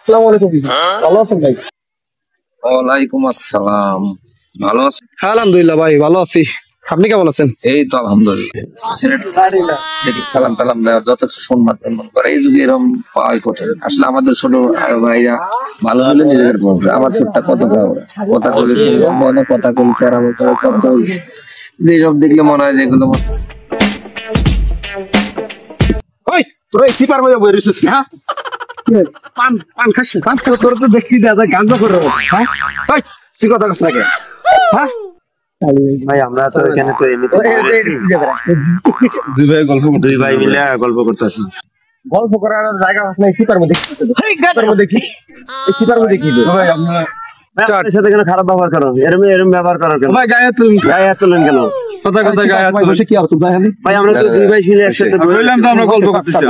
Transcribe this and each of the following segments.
আসসালামু আলাইকুম। ভালো আছেন ভাই? ওয়ালাইকুম আসসালাম। ভালো আছেন? হ্যাঁ আলহামদুলিল্লাহ ভাই ভালো আছি। আপনি কেমন আছেন? এই তো আলহামদুলিল্লাহ। দেখি সালাম টালাম দেওয়া যথেষ্ট সম্মান টম্মান করে এই যুগে এরকম পাওয়াই কঠিন। আসলে আমাদের ছোট ভাইরা ভালো হলে নিজেদের বলবে আমার ছোটটা কত কথা বলে শুনবো মনে কথা বলি কেরামত করে কত এইসব দেখলে মনে হয় যেগুলো ওই তোরা এই সিপার মধ্যে বই রইছিস হ্যাঁ? পান পান খাস পান তোর তো দেখি দাদা গাঞ্জা করে হ্যাঁ? ওই তুই কথা কস না কে? হ্যাঁ? ভাই আমরা তো এখানে তো এমনিতে দুই ভাই মিলে গল্প করতেছি। গল্প করার জায়গা আছে না সিপার মধ্যে? সিপার মধ্যে কি? এই সিপার মধ্যে কি? ভাই আপনার আপনার সাথে কেন খারাপ ব্যবহার করো? এরম ব্যবহার করো কেন? ভাই গায়ে তুল গায়ে হাত তোলেন কেন? কথা গায়ে হাত বসে কি আর তুই ভাই ভাই আমরা তো দুই ভাই মিলে একসাথে বললাম তো আমরা গল্প করতেছি।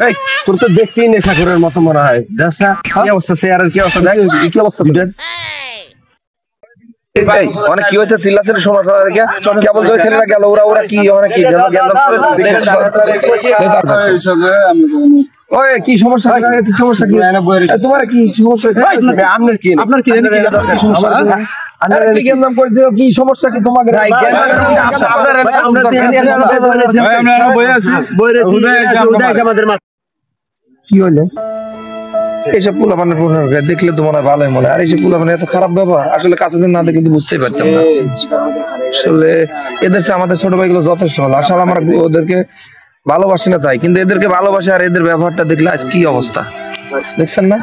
এই তোর তো দেখতেই নেশাখোরের মতো মনে হয়। দেশটা কি অবস্থা চেয়ারের কি অবস্থা দেখ কি অবস্থা দুটার? ভাই অনেক কি হয়েছে চিল্লাচিল্লি শোনা কেবল ধরে ছেলেরা গেল ওরা কি অনেক কি ওই কি সমস্যা কি সমস্যা কি তোমার কি সমস্যা আপনার কি আপনার কি সমস্যা? কি গেম নাম করেছিল কি সমস্যা কি তোমাকে কি হলো এইসব পোলাপানের দেখলে তো মনে হয় ভালোই মনে হয় আর এইসব পোলাপানের এত খারাপ ব্যবহার আসলে কাছে না দেখলে তো বুঝতেই পারতাম না আসলে এদের চেয়ে আমাদের ছোট ভাইগুলো যথেষ্ট ভালো আসলে আমরা ওদেরকে ভালোবাসি না তাই কিন্তু এদেরকে ভালোবাসে আর এদের ব্যবহারটা দেখলে আজ কি অবস্থা দেখছেন না।